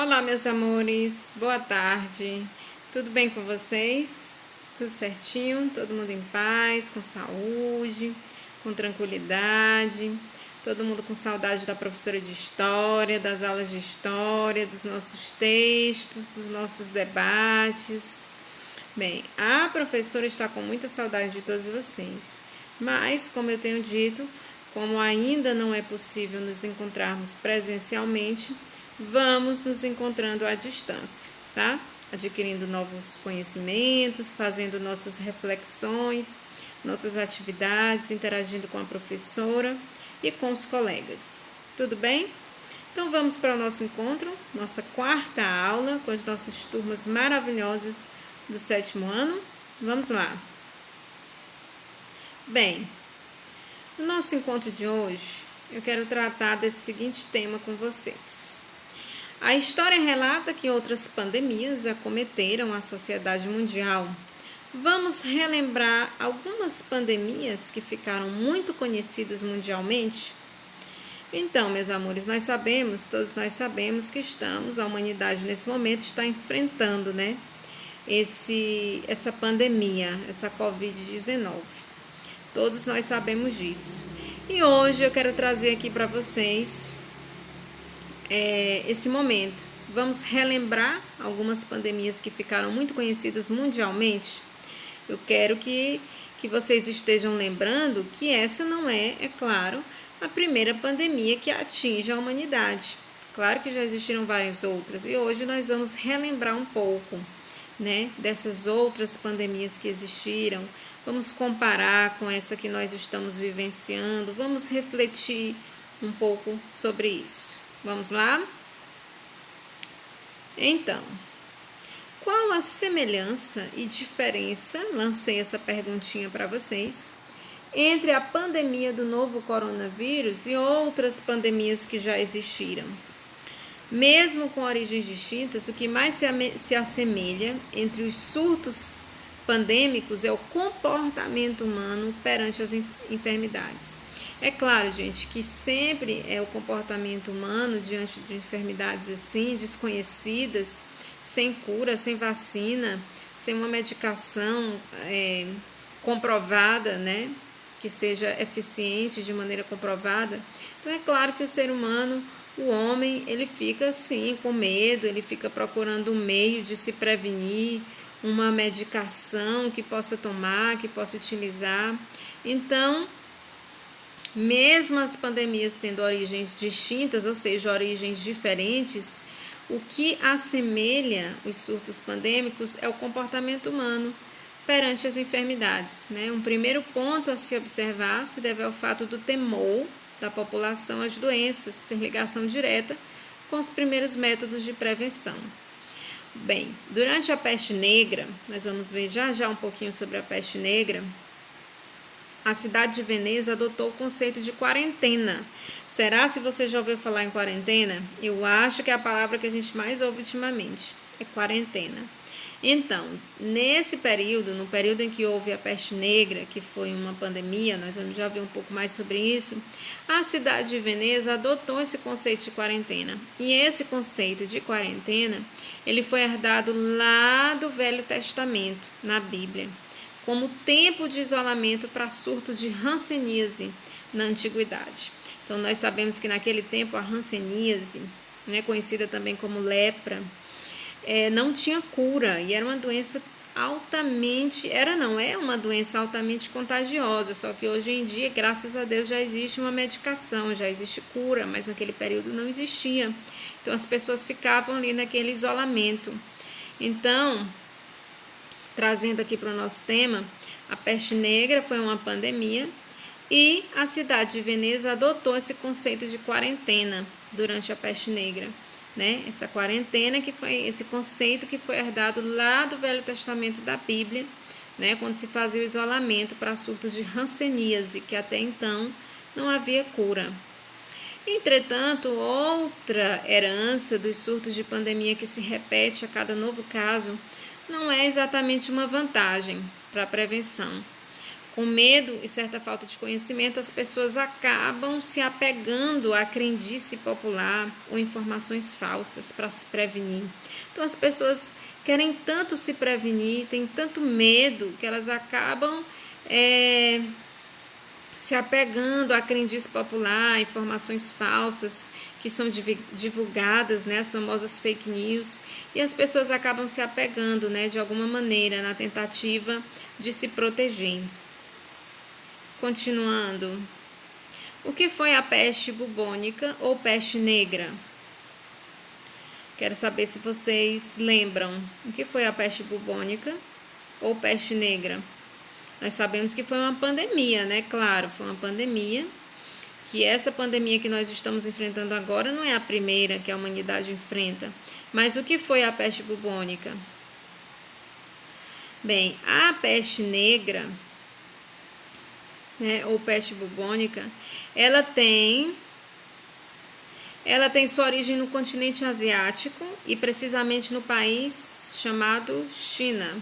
Olá, meus amores, boa tarde. Tudo bem com vocês? Tudo certinho? Todo mundo em paz, com saúde, com tranquilidade. Todo mundo com saudade da professora de história, das aulas de história, dos nossos textos, dos nossos debates. Bem, a professora está com muita saudade de todos vocês, mas, como eu tenho dito, como ainda não é possível nos encontrarmos presencialmente, vamos nos encontrando à distância, tá? Adquirindo novos conhecimentos, fazendo nossas reflexões, nossas atividades, interagindo com a professora e com os colegas. Tudo bem? Então vamos para o nosso encontro, nossa quarta aula com as nossas turmas maravilhosas do 7º ano. Vamos lá. Bem, no nosso encontro de hoje, eu quero tratar desse seguinte tema com vocês. A história relata que outras pandemias acometeram a sociedade mundial. Vamos relembrar algumas pandemias que ficaram muito conhecidas mundialmente? Então, meus amores, todos nós sabemos que a humanidade nesse momento está enfrentando, essa pandemia, essa Covid-19. Todos nós sabemos disso. E hoje eu quero trazer aqui para vocês esse momento. Vamos relembrar algumas pandemias que ficaram muito conhecidas mundialmente. Eu quero que vocês estejam lembrando que essa não é claro, a primeira pandemia que atinge a humanidade. Claro que já existiram várias outras e hoje nós vamos relembrar um pouco, dessas outras pandemias que existiram. Vamos comparar com essa que nós estamos vivenciando, vamos refletir um pouco sobre isso. Vamos lá? Então, qual a semelhança e diferença, lancei essa perguntinha para vocês, entre a pandemia do novo coronavírus e outras pandemias que já existiram? Mesmo com origens distintas, o que mais se assemelha entre os surtos pandêmicos é o comportamento humano perante as enfermidades. É claro, gente, que sempre é o comportamento humano diante de enfermidades assim, desconhecidas, sem cura, sem vacina, sem uma medicação comprovada, que seja eficiente de maneira comprovada. Então é claro que o ser humano, o homem, ele fica assim com medo, ele fica procurando um meio de se prevenir, uma medicação que possa tomar, que possa utilizar. Então, mesmo as pandemias tendo origens distintas, ou seja, origens diferentes, o que assemelha os surtos pandêmicos é o comportamento humano perante as enfermidades. Um primeiro ponto a se observar se deve ao fato do temor da população às doenças, ter ligação direta com os primeiros métodos de prevenção. Bem, durante a peste negra, nós vamos ver já um pouquinho sobre a peste negra, a cidade de Veneza adotou o conceito de quarentena. Será se você já ouviu falar em quarentena? Eu acho que é a palavra que a gente mais ouve ultimamente, é quarentena. Então, nesse período, no período em que houve a peste negra, que foi uma pandemia, nós vamos já ver um pouco mais sobre isso, a cidade de Veneza adotou esse conceito de quarentena. E esse conceito de quarentena, ele foi herdado lá do Velho Testamento, na Bíblia, como tempo de isolamento para surtos de hanseníase na antiguidade. Então, nós sabemos que naquele tempo a hanseníase, conhecida também como lepra, não tinha cura e era uma doença é uma doença altamente contagiosa, só que hoje em dia, graças a Deus, já existe uma medicação, já existe cura, mas naquele período não existia. Então as pessoas ficavam ali naquele isolamento. Então, trazendo aqui para o nosso tema, a peste negra foi uma pandemia e a cidade de Veneza adotou esse conceito de quarentena durante a peste negra. Essa quarentena, que foi esse conceito que foi herdado lá do Velho Testamento da Bíblia, quando se fazia o isolamento para surtos de hanseníase, que até então não havia cura. Entretanto, outra herança dos surtos de pandemia que se repete a cada novo caso não é exatamente uma vantagem para a prevenção. Com medo e certa falta de conhecimento, as pessoas acabam se apegando à crendice popular ou informações falsas para se prevenir. Então, as pessoas querem tanto se prevenir, têm tanto medo, que elas acabam se apegando à crendice popular, informações falsas que são divulgadas, né, as famosas fake news, e as pessoas acabam se apegando, né, de alguma maneira, na tentativa de se proteger. Continuando. O que foi a peste bubônica ou peste negra? Quero saber se vocês lembram. O que foi a peste bubônica ou peste negra? Nós sabemos que foi uma pandemia, né? Claro, foi uma pandemia. Que essa pandemia que nós estamos enfrentando agora não é a primeira que a humanidade enfrenta. Mas o que foi a peste bubônica? Bem, a peste negra, né, ou peste bubônica, ela tem sua origem no continente asiático e precisamente no país chamado China.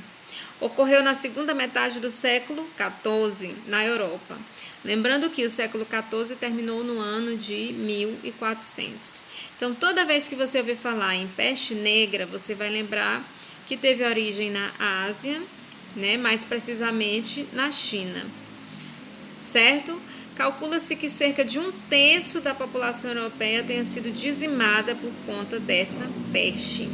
Ocorreu na segunda metade do século XIV, na Europa. Lembrando que o século XIV terminou no ano de 1400. Então, toda vez que você ouvir falar em peste negra, você vai lembrar que teve origem na Ásia, né, mais precisamente na China. Certo? Calcula-se que cerca de 1/3 da população europeia tenha sido dizimada por conta dessa peste.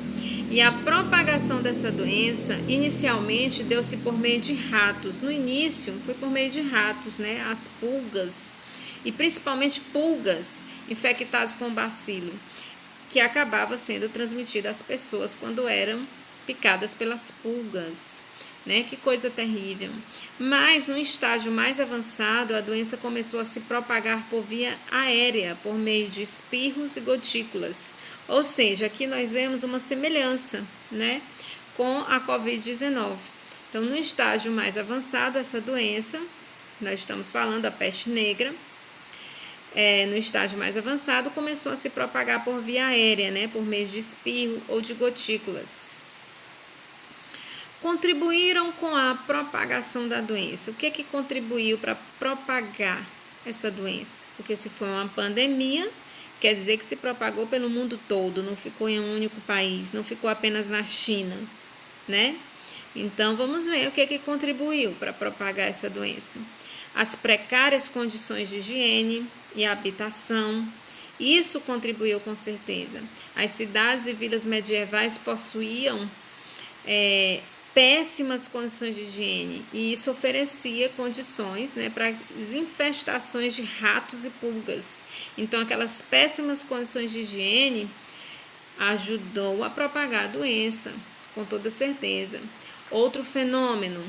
E a propagação dessa doença, inicialmente, deu-se por meio de ratos. No início, foi por meio de ratos, né? As pulgas, e principalmente pulgas infectadas com bacilo, que acabava sendo transmitida às pessoas quando eram picadas pelas pulgas. Né? Que coisa terrível. Mas no estágio mais avançado, a doença começou a se propagar por via aérea, por meio de espirros e gotículas. Ou seja, aqui nós vemos uma semelhança, né, com a Covid-19. Então, no estágio mais avançado, essa doença, nós estamos falando da peste negra, no estágio mais avançado, começou a se propagar por via aérea, né, por meio de espirro ou de gotículas. Contribuíram com a propagação da doença. O que é que contribuiu para propagar essa doença? Porque se foi uma pandemia, quer dizer que se propagou pelo mundo todo, não ficou em um único país, não ficou apenas na China, né? Então, vamos ver o que é que contribuiu para propagar essa doença. As precárias condições de higiene e habitação, isso contribuiu com certeza. As cidades e vilas medievais possuíam péssimas condições de higiene, e isso oferecia condições, né, para as infestações de ratos e pulgas. Então, aquelas péssimas condições de higiene ajudou a propagar a doença, com toda certeza. Outro fenômeno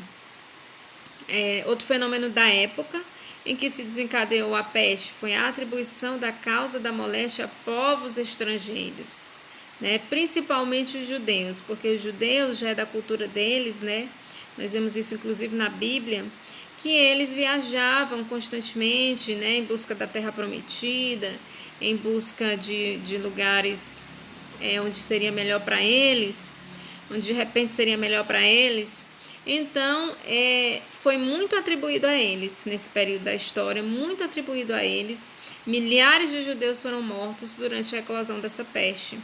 da época em que se desencadeou a peste foi a atribuição da causa da moléstia a povos estrangeiros. Né, principalmente os judeus, porque os judeus já é da cultura deles, né? Nós vemos isso inclusive na Bíblia, que eles viajavam constantemente, né, em busca da terra prometida, em busca de lugares onde seria melhor para eles, onde de repente seria melhor para eles. Então, foi muito atribuído a eles, nesse período da história, muito atribuído a eles. Milhares de judeus foram mortos durante a eclosão dessa peste.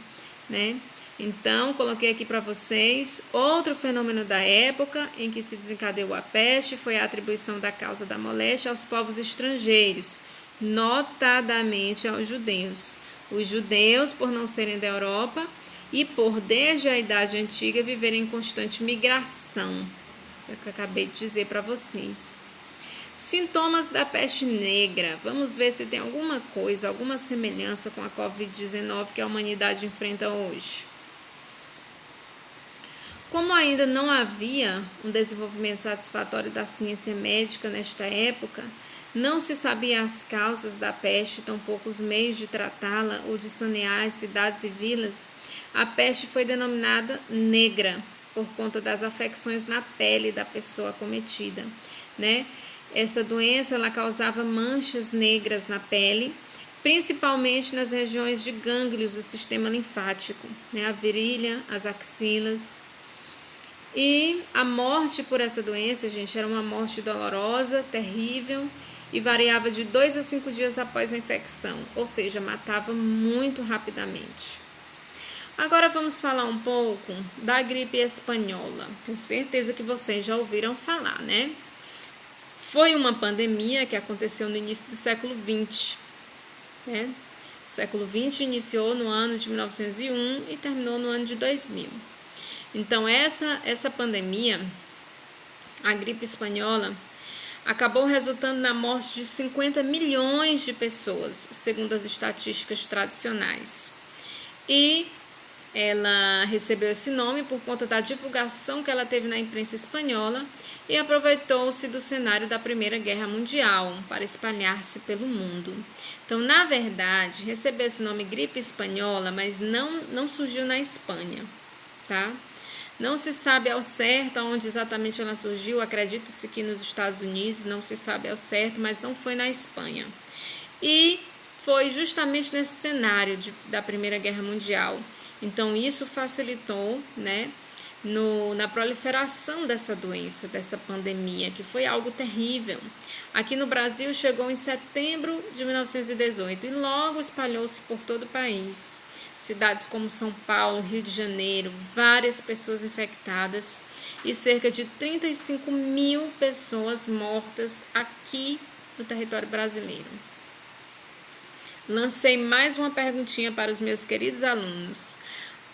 Né? Então, coloquei aqui para vocês outro fenômeno da época em que se desencadeou a peste foi a atribuição da causa da moléstia aos povos estrangeiros, notadamente aos judeus. Os judeus, por não serem da Europa e por, desde a Idade Antiga, viverem em constante migração, é o que eu acabei de dizer para vocês. Sintomas da peste negra. Vamos ver se tem alguma coisa, alguma semelhança com a Covid-19 que a humanidade enfrenta hoje. Como ainda não havia um desenvolvimento satisfatório da ciência médica nesta época, não se sabia as causas da peste, tampouco os meios de tratá-la ou de sanear as cidades e vilas, a peste foi denominada negra por conta das afecções na pele da pessoa acometida, né? Essa doença ela causava manchas negras na pele, principalmente nas regiões de gânglios do sistema linfático, né? A virilha, as axilas. E a morte por essa doença, gente, era uma morte dolorosa, terrível, e variava de 2 a 5 dias após a infecção, ou seja, matava muito rapidamente. Agora vamos falar um pouco da gripe espanhola. Tenho certeza que vocês já ouviram falar, né? Foi uma pandemia que aconteceu no início do século XX, né? O século XX iniciou no ano de 1901 e terminou no ano de 2000. Então, essa pandemia, a gripe espanhola, acabou resultando na morte de 50 milhões de pessoas, segundo as estatísticas tradicionais. E ela recebeu esse nome por conta da divulgação que ela teve na imprensa espanhola e aproveitou-se do cenário da Primeira Guerra Mundial para espalhar-se pelo mundo. Então, na verdade, recebeu esse nome gripe espanhola, mas não surgiu na Espanha, tá? Não se sabe ao certo onde exatamente ela surgiu, acredita-se que nos Estados Unidos, não se sabe ao certo, mas não foi na Espanha. E foi justamente nesse cenário da Primeira Guerra Mundial. Então, isso facilitou, né, na proliferação dessa doença, dessa pandemia, que foi algo terrível. Aqui no Brasil chegou em setembro de 1918 e logo espalhou-se por todo o país. Cidades como São Paulo, Rio de Janeiro, várias pessoas infectadas e cerca de 35 mil pessoas mortas aqui no território brasileiro. Lancei mais uma perguntinha para os meus queridos alunos.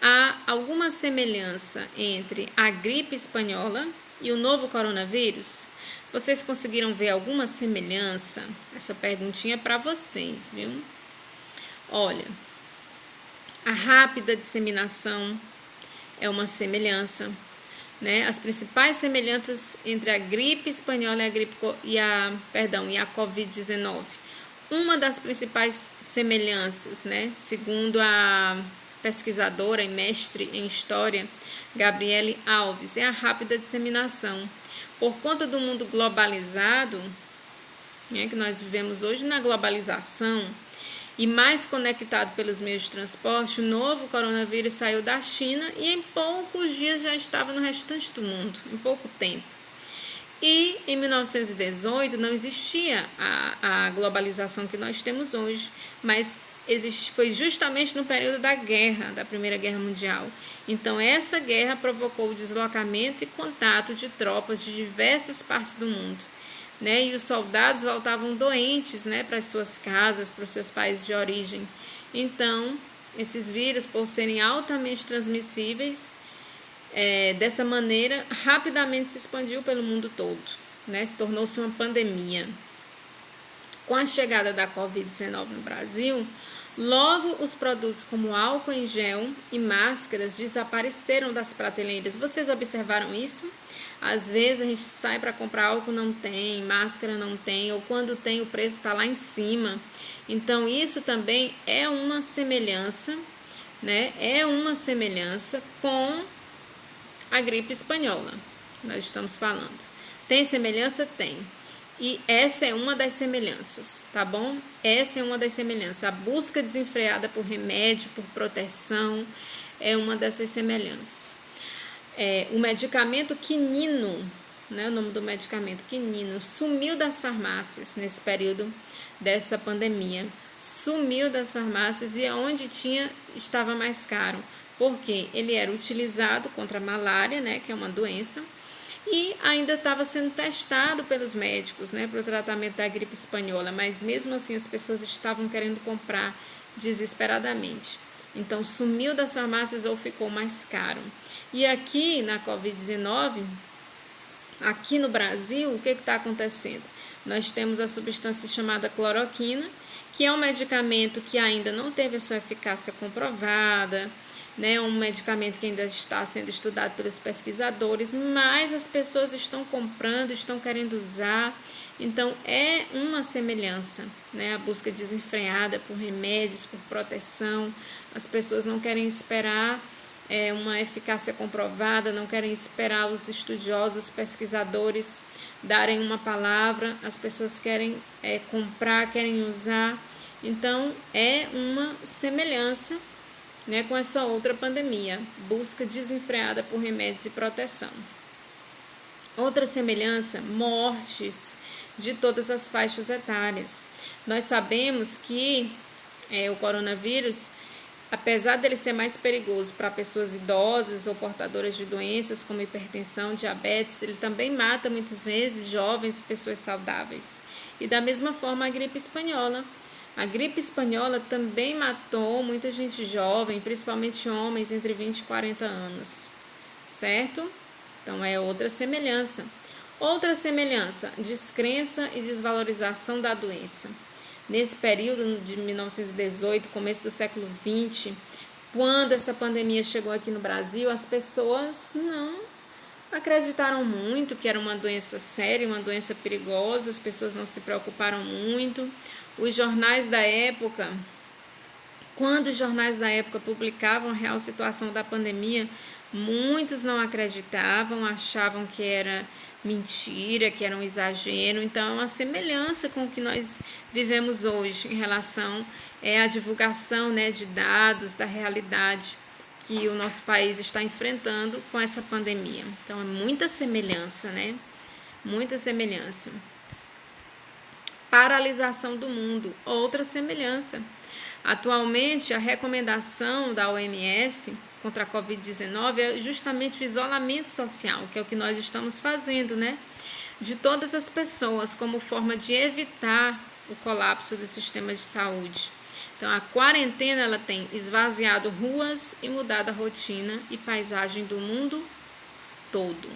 Há alguma semelhança entre a gripe espanhola e o novo coronavírus? Vocês conseguiram ver alguma semelhança? Essa perguntinha é para vocês, viu? Olha, a rápida disseminação é uma semelhança, né? As principais semelhanças entre a gripe espanhola e a Covid-19. Uma das principais semelhanças, né, segundo a pesquisadora e mestre em história, Gabriele Alves, é a rápida disseminação. Por conta do mundo globalizado, né, que nós vivemos hoje na globalização, e mais conectado pelos meios de transporte, o novo coronavírus saiu da China e em poucos dias já estava no restante do mundo, em pouco tempo. E em 1918 não existia a globalização que nós temos hoje, mas foi justamente no período da guerra, da Primeira Guerra Mundial. Então essa guerra provocou o deslocamento e contato de tropas de diversas partes do mundo. Né, e os soldados voltavam doentes, né, para as suas casas, para os seus países de origem. Então, esses vírus, por serem altamente transmissíveis, dessa maneira, rapidamente se expandiu pelo mundo todo, né, se tornou-se uma pandemia. Com a chegada da Covid-19 no Brasil, logo os produtos como álcool em gel e máscaras desapareceram das prateleiras. Vocês observaram isso? Às vezes a gente sai para comprar álcool, não tem, máscara não tem, ou quando tem o preço está lá em cima. Então isso também é uma semelhança, né? É uma semelhança com a gripe espanhola, nós estamos falando. Tem semelhança? Tem. E essa é uma das semelhanças, tá bom? Essa é uma das semelhanças. A busca desenfreada por remédio, por proteção, é uma dessas semelhanças. O medicamento quinino, né, o nome do medicamento quinino, sumiu das farmácias nesse período dessa pandemia. Sumiu das farmácias e onde tinha estava mais caro, porque ele era utilizado contra a malária, né, que é uma doença, e ainda estava sendo testado pelos médicos, né, para o tratamento da gripe espanhola, mas mesmo assim as pessoas estavam querendo comprar desesperadamente. Então, sumiu das farmácias ou ficou mais caro. E aqui na Covid-19, aqui no Brasil, o que está acontecendo? Nós temos a substância chamada cloroquina, que é um medicamento que ainda não teve a sua eficácia comprovada, né? Um medicamento que ainda está sendo estudado pelos pesquisadores, mas as pessoas estão comprando, estão querendo usar. Então, é uma semelhança, né? A busca desenfreada por remédios, por proteção. As pessoas não querem esperar uma eficácia comprovada, não querem esperar os estudiosos, os pesquisadores darem uma palavra. As pessoas querem comprar, querem usar. Então, é uma semelhança né, com essa outra pandemia, busca desenfreada por remédios e proteção. Outra semelhança, mortes de todas as faixas etárias. Nós sabemos que o coronavírus, apesar dele ser mais perigoso para pessoas idosas ou portadoras de doenças como hipertensão, diabetes, ele também mata muitas vezes jovens e pessoas saudáveis. E da mesma forma a gripe espanhola. A gripe espanhola também matou muita gente jovem, principalmente homens entre 20 e 40 anos, certo? Então é outra semelhança. Outra semelhança, descrença e desvalorização da doença. Nesse período de 1918, começo do século XX, quando essa pandemia chegou aqui no Brasil, as pessoas não acreditaram muito que era uma doença séria, uma doença perigosa, as pessoas não se preocuparam muito. Os jornais da época, quando os jornais da época publicavam a real situação da pandemia, muitos não acreditavam, achavam que era mentira, que era um exagero. Então, é uma semelhança com o que nós vivemos hoje em relação à divulgação, né, de dados da realidade que o nosso país está enfrentando com essa pandemia. Então, é muita semelhança, né? Muita semelhança. Paralisação do mundo, outra semelhança. Atualmente, a recomendação da OMS contra a Covid-19 é justamente o isolamento social, que é o que nós estamos fazendo, né? De todas as pessoas, como forma de evitar o colapso do sistema de saúde. Então, a quarentena ela tem esvaziado ruas e mudado a rotina e paisagem do mundo todo.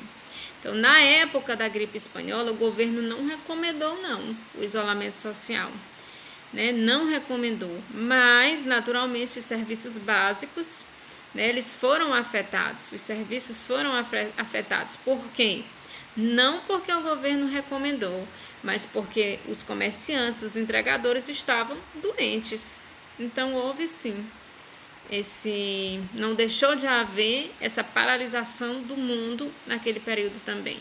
Então, na época da gripe espanhola, o governo não recomendou não o isolamento social, né? Não recomendou, mas naturalmente os serviços básicos, né, eles foram afetados, os serviços foram afetados. Por quê? Não porque o governo recomendou, mas porque os comerciantes, os entregadores estavam doentes. Então houve sim não deixou de haver essa paralisação do mundo naquele período também.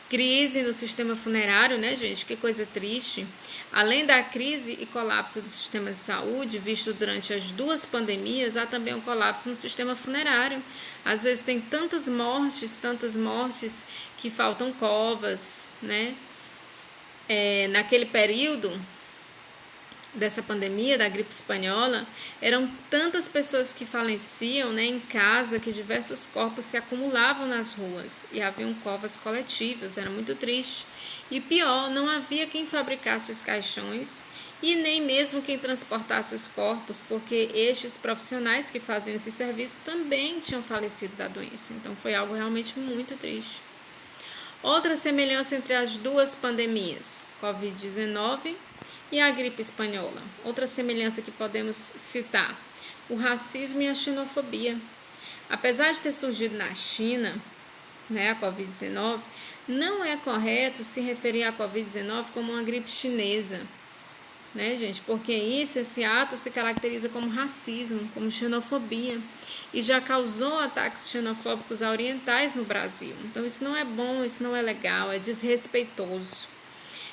Crise no sistema funerário, né, gente? Que coisa triste. Além da crise e colapso do sistema de saúde, visto durante as duas pandemias, há também um colapso no sistema funerário. Às vezes tem tantas mortes, que faltam covas, né? Naquele período dessa pandemia, da gripe espanhola, eram tantas pessoas que faleciam, né, em casa, que diversos corpos se acumulavam nas ruas e haviam covas coletivas, era muito triste. E pior, não havia quem fabricasse os caixões e nem mesmo quem transportasse os corpos, porque estes profissionais que faziam esse serviço também tinham falecido da doença. Então foi algo realmente muito triste. Outra semelhança entre as duas pandemias, Covid-19 e a gripe espanhola. Outra semelhança que podemos citar, o racismo e a xenofobia. Apesar de ter surgido na China, né, a Covid-19, não é correto se referir à Covid-19 como uma gripe chinesa, né, gente? Porque esse ato se caracteriza como racismo, como xenofobia, e já causou ataques xenofóbicos a orientais no Brasil. Então isso não é bom, isso não é legal, é desrespeitoso.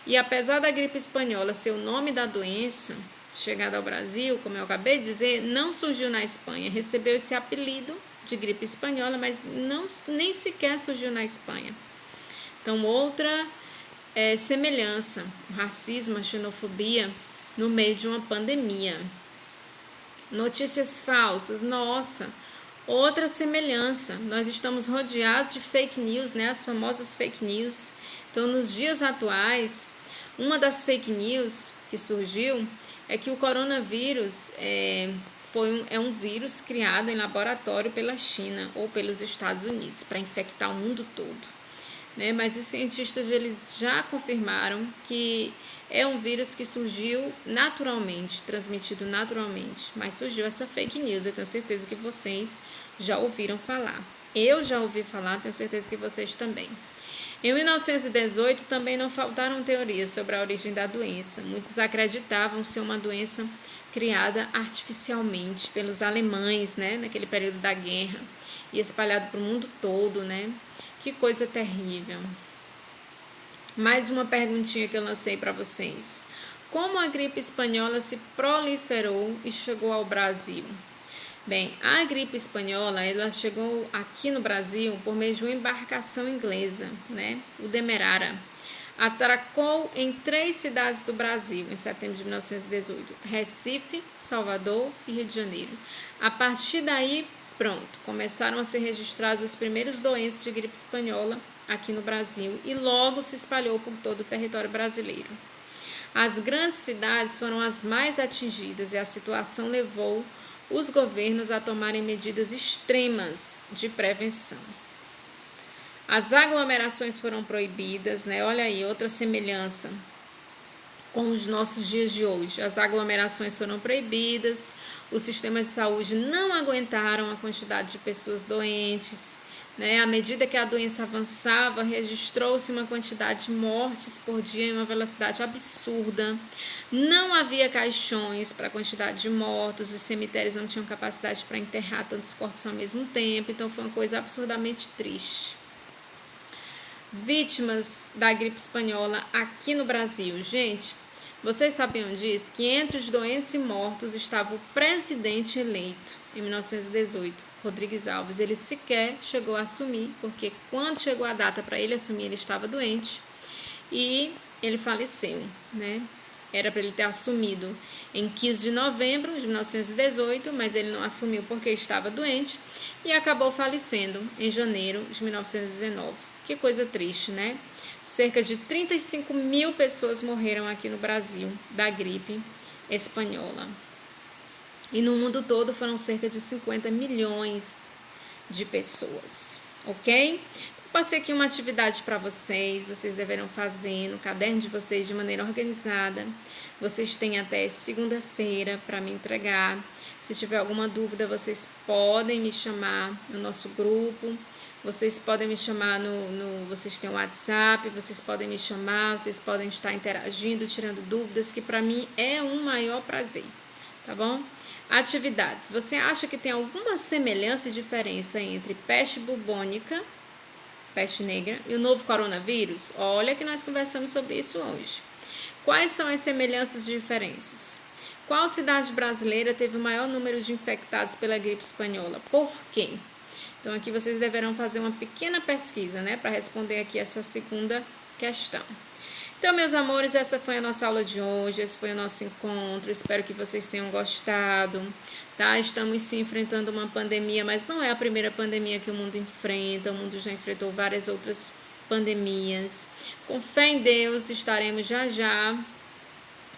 E apesar da gripe espanhola ser o nome da doença chegada ao Brasil, como eu acabei de dizer, não surgiu na Espanha, recebeu esse apelido de gripe espanhola, mas nem sequer surgiu na Espanha. Então, outra semelhança, o racismo, a xenofobia no meio de uma pandemia. Notícias falsas, nossa, outra semelhança, nós estamos rodeados de fake news, né, as famosas fake news. Então, nos dias atuais, uma das fake news que surgiu é que o coronavírus é um vírus criado em laboratório pela China ou pelos Estados Unidos para infectar o mundo todo, né? Mas os cientistas eles já confirmaram que é um vírus que surgiu naturalmente, transmitido naturalmente, mas surgiu essa fake news. Eu tenho certeza que vocês já ouviram falar. Eu já ouvi falar, tenho certeza que vocês também. Em 1918, também não faltaram teorias sobre a origem da doença. Muitos acreditavam ser uma doença criada artificialmente pelos alemães, né, naquele período da guerra, e espalhado para o mundo todo, né? Que coisa terrível. Mais uma perguntinha que eu lancei para vocês. como a gripe espanhola se proliferou e chegou ao Brasil? Bem, a gripe espanhola, ela chegou aqui no Brasil por meio de uma embarcação inglesa, né? O Demerara. Atracou em 3 cidades do Brasil em setembro de 1918, Recife, Salvador e Rio de Janeiro. A partir daí, pronto, começaram a ser registrados os primeiros doentes de gripe espanhola aqui no Brasil e logo se espalhou por todo o território brasileiro. As grandes cidades foram as mais atingidas e a situação levou os governos a tomarem medidas extremas de prevenção. As aglomerações foram proibidas, né? Olha aí, outra semelhança com os nossos dias de hoje. As aglomerações foram proibidas, os sistemas de saúde não aguentaram a quantidade de pessoas doentes, né? À medida que a doença avançava, registrou-se uma quantidade de mortes por dia em uma velocidade absurda. Não havia caixões para a quantidade de mortos, os cemitérios não tinham capacidade para enterrar tantos corpos ao mesmo tempo, então foi uma coisa absurdamente triste. Vítimas da gripe espanhola aqui no Brasil. Gente, vocês sabiam disso? Que entre os doentes e mortos estava o presidente eleito em 1918, Rodrigues Alves. Ele sequer chegou a assumir, porque quando chegou a data para ele assumir, ele estava doente e ele faleceu, né? Era para ele ter assumido em 15 de novembro de 1918, mas ele não assumiu porque estava doente e acabou falecendo em janeiro de 1919. Que coisa triste, né? Cerca de 35 mil pessoas morreram aqui no Brasil da gripe espanhola. E no mundo todo foram cerca de 50 milhões de pessoas, ok? Passei aqui uma atividade para vocês deverão fazer no caderno de vocês de maneira organizada. Vocês têm até segunda-feira para me entregar. Se tiver alguma dúvida, vocês podem me chamar no nosso grupo. Vocês podem me chamar vocês têm o WhatsApp, vocês podem me chamar, vocês podem estar interagindo, tirando dúvidas, que para mim é um maior prazer, tá bom? Atividades. Você acha que tem alguma semelhança e diferença entre peste bubônica, peste negra, e o novo coronavírus? Olha que nós conversamos sobre isso hoje. Quais são as semelhanças e diferenças? Qual cidade brasileira teve o maior número de infectados pela gripe espanhola? Por quê? Então, aqui vocês deverão fazer uma pequena pesquisa, né, para responder aqui essa segunda questão. Então, meus amores, essa foi a nossa aula de hoje, esse foi o nosso encontro, espero que vocês tenham gostado, tá? Estamos sim enfrentando uma pandemia, mas não é a primeira pandemia que o mundo enfrenta, o mundo já enfrentou várias outras pandemias. Com fé em Deus, estaremos já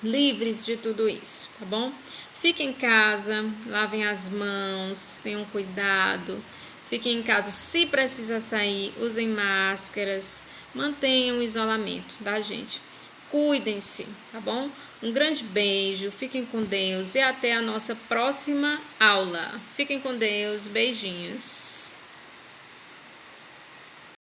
livres de tudo isso, tá bom? Fiquem em casa, lavem as mãos, tenham cuidado. Fiquem em casa, se precisar sair, usem máscaras, mantenham o isolamento, tá, gente? Cuidem-se, tá bom? Um grande beijo, fiquem com Deus e até a nossa próxima aula. Fiquem com Deus, beijinhos.